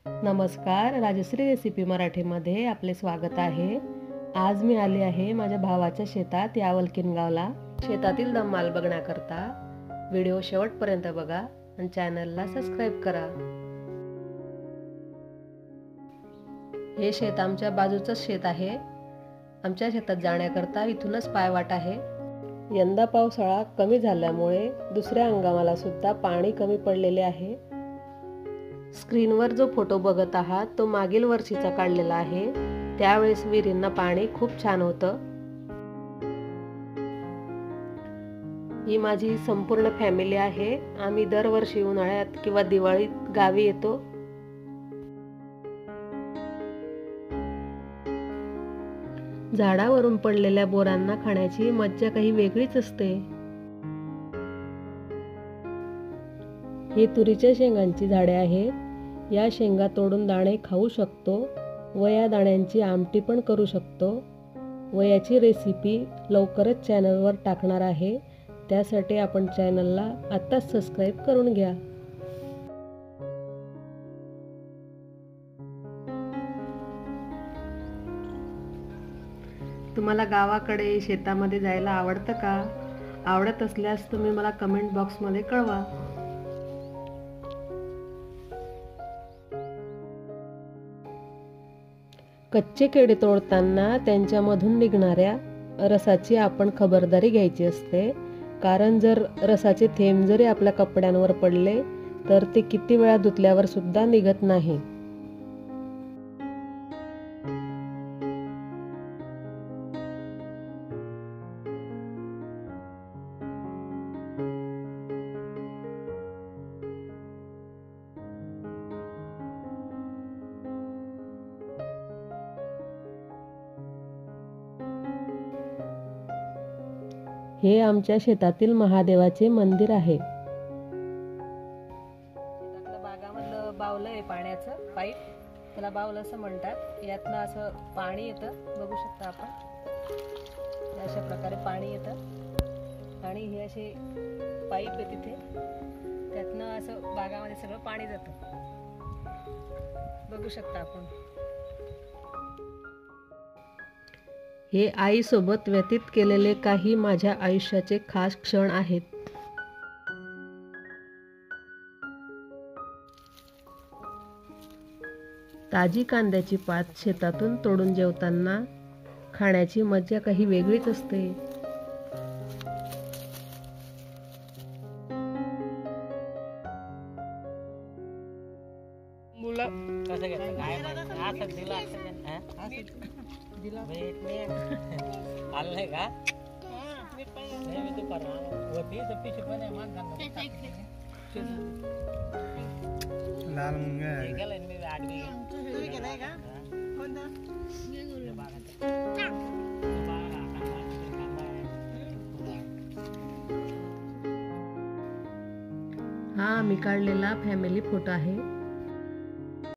नमस्कार, राजश्री रेसिपी मराठीमध्ये आपले स्वागत आहे। आज मी आले आहे माझ्या भावाच्या शेतात या वलकिनगावला। शेतातील धमाल बघण्याकरता व्हिडिओ शेवटपर्यंत बघा आणि चॅनलला सबस्क्राइब करा। हे शेत आमच्या बाजूचंच शेत आहे। आमच्या शेतात जाण्याकरता इथूनच पायवाट आहे। यंदा पावसाळा कमी झाल्यामुळे दुसऱ्या हंगामाला सुद्धा पाणी कमी पडलेले आहे। स्क्रीनवर जो फोटो बघत आहात तो मागील वर्षीचा काढलेला आहे। त्यावेळेस विहिरींना पाणी खूप छान होतं। ही माझी संपूर्ण फॅमिली आहे। आम्ही दरवर्षी उन्हाळ्यात किंवा दिवाळीत गावी येतो। झाडावरून पडलेल्या बोरांना खाण्याची मज्जा काही वेगळीच असते। ही तुरीच्या शेंगांची झाडे आहेत। या शेंगा तोडून दाणे खाऊ शकतो व या दाण्यांची आमटी पण करू शकतो व याची रेसिपी लवकरच चॅनलवर टाकणार आहे। त्यासाठी आपण चॅनलला आत्ताच सबस्क्राइब करून घ्या। तुम्हाला गावाकडे शेतामध्ये जायला आवडतं का? आवडत असल्यास तुम्ही मला कमेंट बॉक्समध्ये कळवा। कच्चे केळी तोडताना त्यांच्यामधून निघणाऱ्या रसाची आपण खबरदारी घ्यायची असते, कारण जर रसाचे थेंब जरी आपल्या कपड्यांवर पडले तर ते किती वेळा धुतल्यावर सुद्धा निघत नाही। हे आमच्या शेतातील महादेवाचे मंदिर आहे। शेतातलं बागामधलं बावलं आहे पाण्याचं पाईप, त्याला बावलं असं म्हणतात। यातनं असं पाणी येतं, बघू शकता आपण। अशा प्रकारे पाणी येतं आणि हे असे पाईप आहे तिथे, त्यातनं असं बागामध्ये सगळं पाणी जातं, बघू शकता आपण। हे आईसोबत व्यतीत केलेले काही माझ्या आयुष्याचे खास क्षण आहेत। ताजी कांद्याची पात शेतातून तोडून जेवताना खाण्याची मजा काही वेगळीच असते। लाल मुंगा हा आम्ही काढलेला फॅमिली फोटो आहे।